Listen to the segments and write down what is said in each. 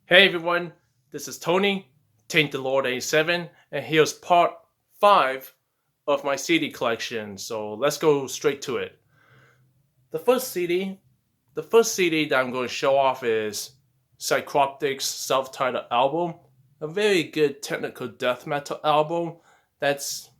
Hey everyone, this is Tony, Taint the Lord 87, and here's part 5 of my CD collection. So let's go straight to it. The first CD, the first CD that I'm going to show off is Psychroptic's self-titled album, a very good technical death metal album that's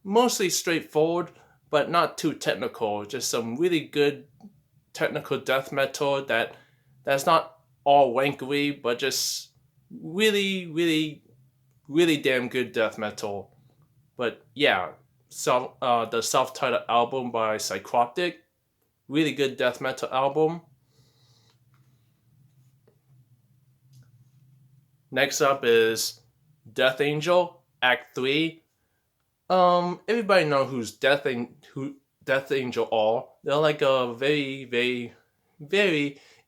mostly straightforward, but not too technical. Just some really good technical death metal that's not all wankery, but just really damn good death metal. But yeah, the self-titled album by Psychroptic, really good death metal album. Next up is Death Angel Act 3. Everybody know who Death Angel are. They're like a very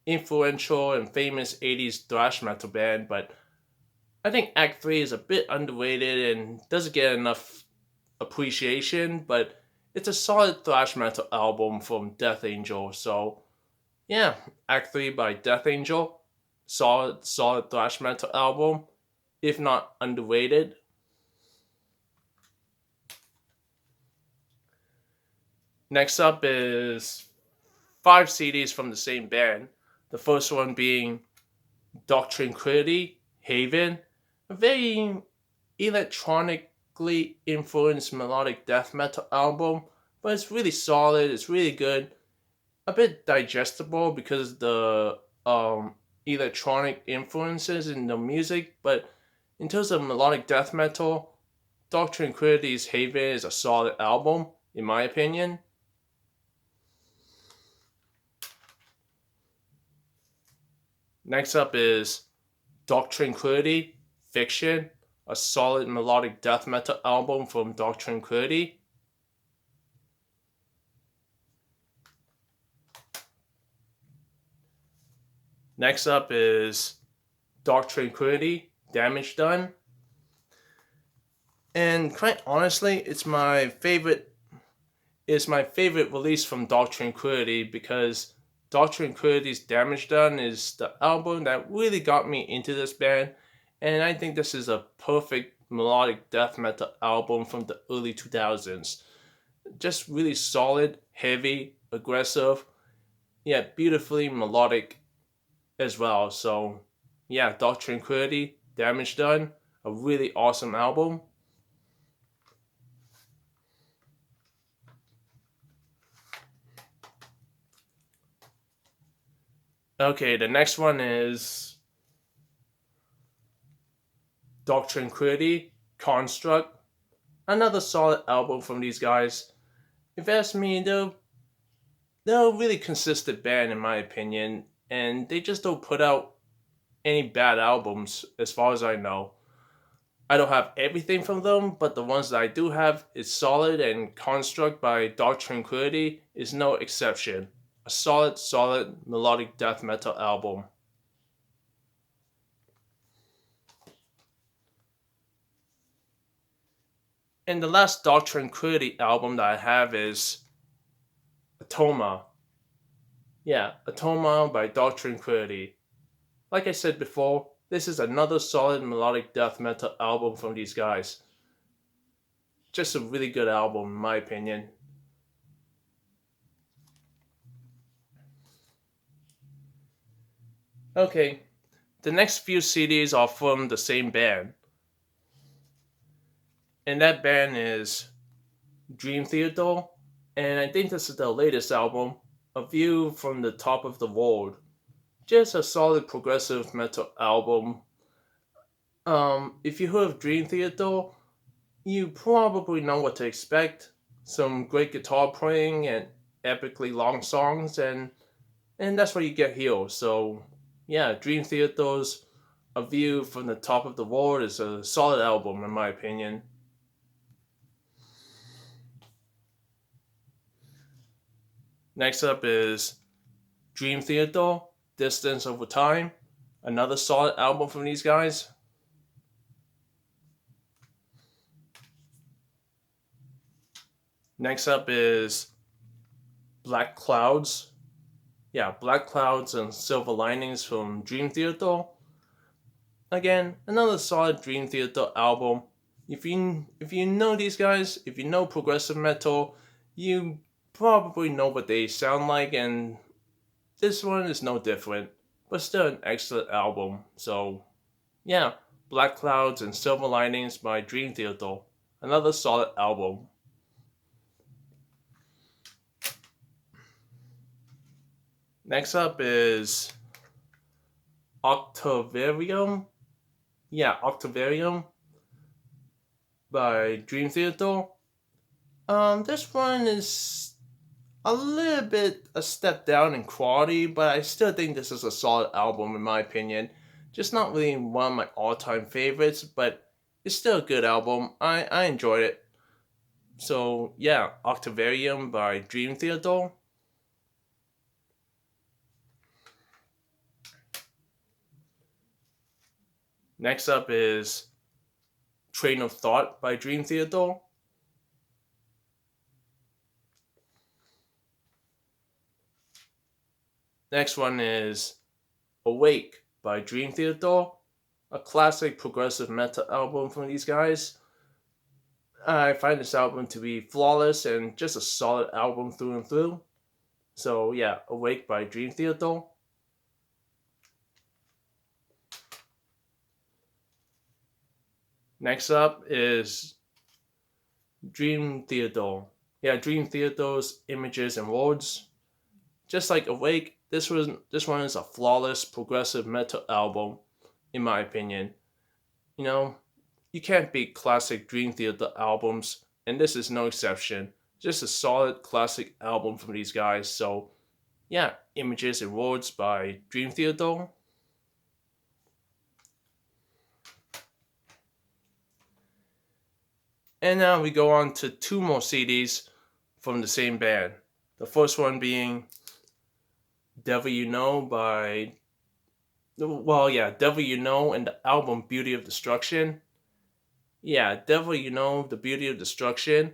influential and famous 80s thrash metal band, but I think Act 3 is a bit underrated and doesn't get enough appreciation, but it's a solid thrash metal album from Death Angel. So, yeah, Act 3 by Death Angel, solid thrash metal album, if not underrated. Next up is 5 CDs from the same band. The first one being Doctrine Tranquility, Haven, a very electronically influenced melodic death metal album, but it's really solid, it's really good, a bit digestible because of the electronic influences in the music, but in terms of melodic death metal, Doctrine Tranquility's Haven is a solid album, in my opinion. Next up is Doctrine Tranquility, Fiction, a solid melodic death metal album from Doctrine Tranquility. Next up is Doctrine Tranquility, Damage Done. And quite honestly, it's my favorite release from Doctrine Tranquility because Doctrine Tranquility's Damage Done is the album that really got me into this band, and I think this is a perfect melodic death metal album from the early 2000s. Just really solid, heavy, aggressive, yet beautifully melodic as well. So, yeah, Doctrine Tranquility, Damage Done, a really awesome album. Okay, the next one is Doctrine Tranquility, Construct, another solid album from these guys. If you ask me, they're a really consistent band in my opinion, and they just don't put out any bad albums as far as I know. I don't have everything from them, but the ones that I do have is solid, and Construct by Doctrine Tranquility is no exception. A solid melodic death metal album. And the last Doctrine Tranquility album that I have is Atoma. Yeah, Atoma by Doctrine Tranquility. Like I said before, this is another solid melodic death metal album from these guys. Just a really good album, in my opinion. Okay, the next few CDs are from the same band, and that band is Dream Theater, and I think this is the latest album, A View from the Top of the World. Just a solid progressive metal album. If you heard of Dream Theater, you probably know what to expect. Some great guitar playing and epically long songs, and that's what you get here. So yeah, Dream Theater's A View from the Top of the World is a solid album in my opinion. Next up is Dream Theater, Distance Over Time, another solid album from these guys. Next up is Black Clouds. Yeah, Black Clouds and Silver Linings from Dream Theater. Again, another solid Dream Theater album. If you know these guys, if you know progressive metal, you probably know what they sound like, and this one is no different, but still an excellent album. So yeah, Black Clouds and Silver Linings by Dream Theater, another solid album. Next up is Octavarium. Yeah, Octavarium by Dream Theater. This one is a little bit a step down in quality, but I still think this is a solid album in my opinion. Just not really one of my all-time favorites, but it's still a good album. I enjoyed it. So yeah, Octavarium by Dream Theater. Next up is Train of Thought by Dream Theater. Next one is Awake by Dream Theater, a classic progressive metal album from these guys. I find this album to be flawless and just a solid album through and through. So yeah, Awake by Dream Theater. Next up is Dream Theater. Yeah, Dream Theater's Images and Words. Just like Awake, this one is a flawless progressive metal album, in my opinion. You know, you can't beat classic Dream Theater albums, and this is no exception. Just a solid classic album from these guys. So yeah, Images and Words by Dream Theater. And now we go on to two more CDs from the same band. The first one being Devil You Know by, well, yeah, Devil You Know and the album Beauty of Destruction. Yeah, Devil You Know, The Beauty of Destruction.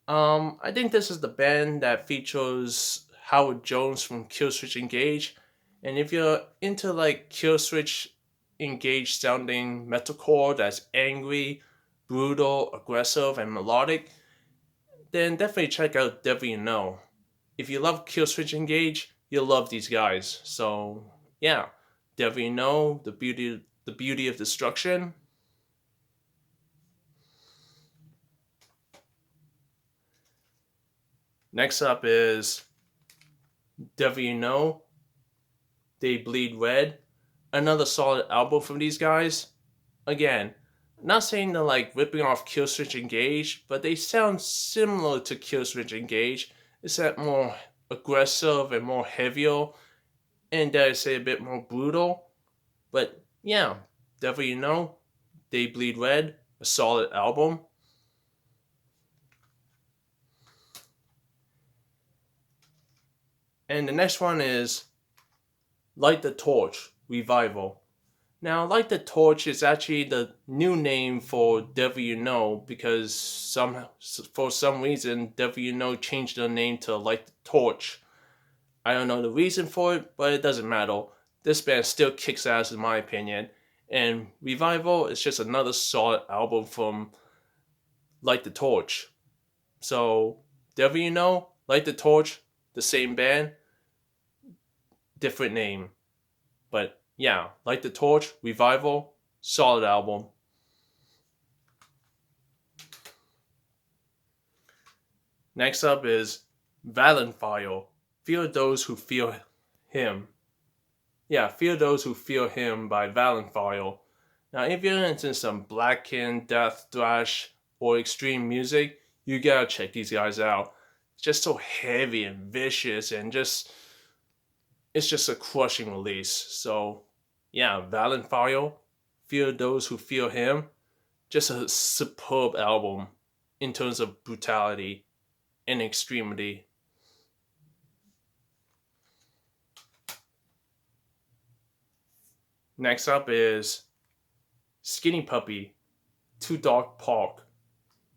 I think this is the band that features Howard Jones from Killswitch Engage. And if you're into like Killswitch Engage sounding metalcore that's angry, brutal, aggressive, and melodic, then definitely check out Devil You Know. If you love Killswitch Engage, you'll love these guys. So yeah, Devil You Know, the beauty of destruction. Next up is Devil You Know, They Bleed Red. Another solid album from these guys. Again, not saying they're like ripping off Killswitch Engage, but they sound similar to Killswitch Engage, except more aggressive and more heavier, and dare I say a bit more brutal. But yeah, Devil You Know, They Bleed Red, a solid album. And the next one is Light the Torch Revival. Now, Light the Torch is actually the new name for Devil You Know because for some reason Devil You Know changed their name to Light the Torch. I don't know the reason for it, but it doesn't matter. This band still kicks ass in my opinion. And Revival is just another solid album from Light the Torch. So, Devil You Know, Light the Torch, the same band, different name. But yeah, Light the Torch, Revival, solid album. Next up is Valenfire. Fear Those Who Fear Him. Yeah, Fear Those Who Fear Him by Valenfire. Now, if you're into some Blackened, Death, Thrash, or extreme music, you gotta check these guys out. It's just so heavy and vicious and it's just a crushing release. So, yeah, Valenfire, Fear Those Who Fear Him, just a superb album in terms of brutality and extremity. Next up is Skinny Puppy, Two Dark Park.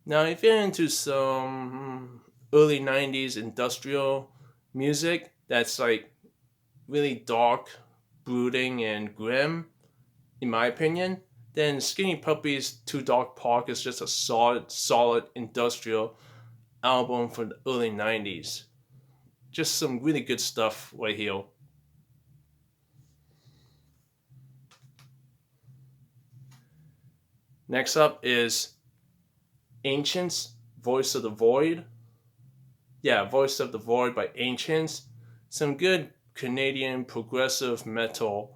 Now, if you're into some early 90s industrial music that's like really dark, brooding, and grim, in my opinion, then Skinny Puppy's Two Dog Park is just a solid industrial album from the early 90s. Just some really good stuff right here. Next up is Ancients, Voice of the Void. Yeah, Voice of the Void by Ancients. Some good Canadian progressive metal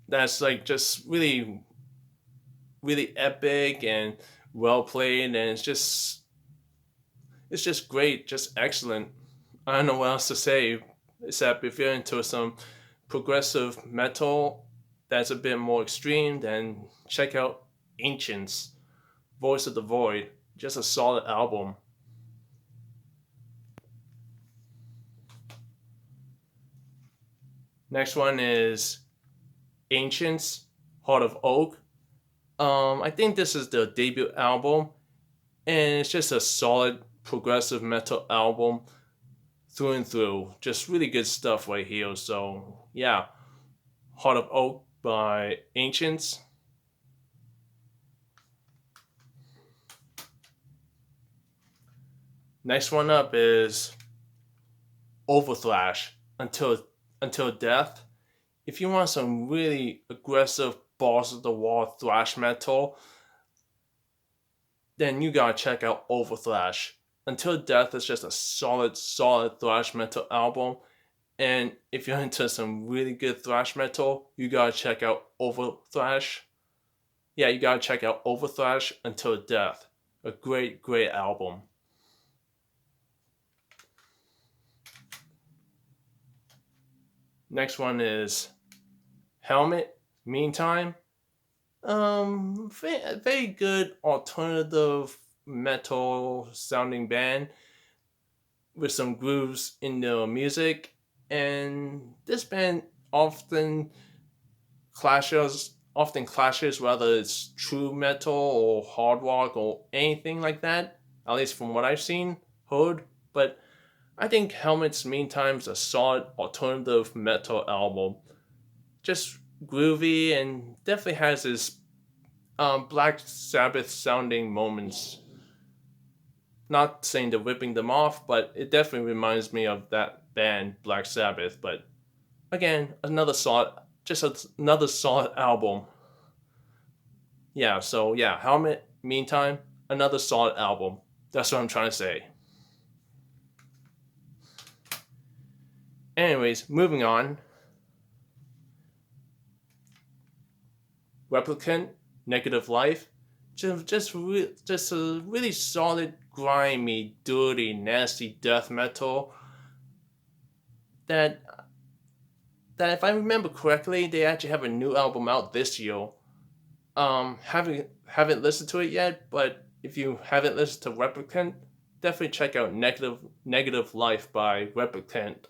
that's like just really epic and well played, and it's just great, just excellent. I don't know what else to say except if you're into some progressive metal that's a bit more extreme, then check out Ancients, Voice of the Void. Just a solid album. Next one is Ancients, Heart of Oak. I think this is the debut album, and it's just a solid progressive metal album through and through. Just really good stuff right here. So yeah, Heart of Oak by Ancients. Next one up is Overthrash, Until Death. If you want some really aggressive balls of the wall thrash metal, then you gotta check out Overthrash. Until Death is just a solid thrash metal album. And if you're into some really good thrash metal, you gotta check out Overthrash. Yeah, you gotta check out Overthrash Until Death. A great album. Next one is Helmet, Meantime. Very good alternative metal sounding band with some grooves in the music, and this band often clashes whether it's true metal or hard rock or anything like that. At least from what I've seen, heard, but I think Helmet's Meantime is a solid alternative metal album. Just groovy and definitely has his Black Sabbath sounding moments. Not saying they're ripping them off, but it definitely reminds me of that band Black Sabbath. But again, another solid album. Yeah, so yeah, Helmet, Meantime, another solid album. That's what I'm trying to say. Anyways, moving on. Replicant, Negative Life. Just a really solid, grimy, dirty, nasty death metal that if I remember correctly, they actually have a new album out this year. Haven't listened to it yet, but if you haven't listened to Replicant, definitely check out Negative Life by Replicant.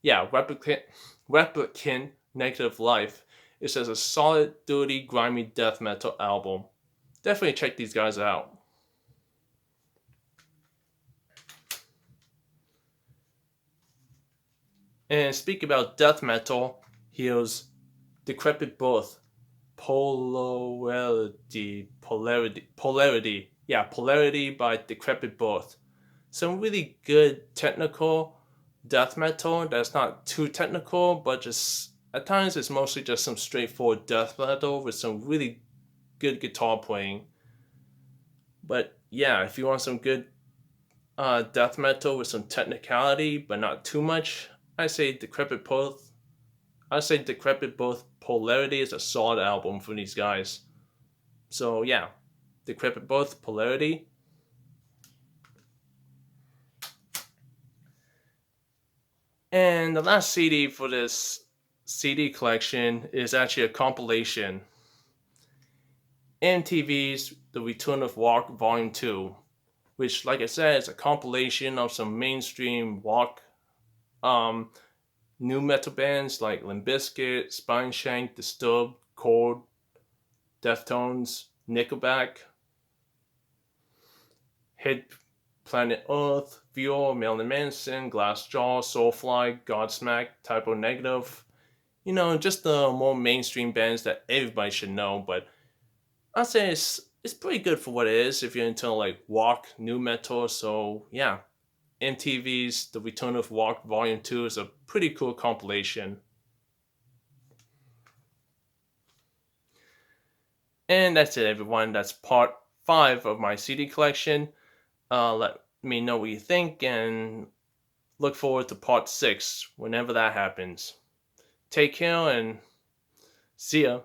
Yeah, Replicant Negative Life is just a solid, dirty, grimy death metal album. Definitely check these guys out. And speak about death metal, here's Decrepit Birth, Polarity. Yeah, Polarity by Decrepit Birth. Some really good technical death metal that's not too technical, but just at times it's mostly just some straightforward death metal with some really good guitar playing. But yeah, if you want some good death metal with some technicality but not too much, I say Decrepit Birth. I say Decrepit Birth Polarity is a solid album for these guys. So yeah, Decrepit Birth Polarity. And the last CD for this CD collection is actually a compilation. MTV's The Return of Rock Volume 2, which, like I said, is a compilation of some mainstream rock um, new metal bands like Limp Bizkit, Spineshank, Disturbed, Chord, Deftones, Nickelback, Hit Planet Earth, Viewer, Marilyn Manson, Glassjaw, Soulfly, Godsmack, Typo Negative, just the more mainstream bands that everybody should know. But I'd say it's pretty good for what it is if you're into like rock, new metal. So yeah, MTV's The Return of Rock Volume 2 is a pretty cool compilation. And that's it, everyone. That's part 5 of my CD collection. Let me know what you think and look forward to part 6 whenever that happens. Take care and see ya.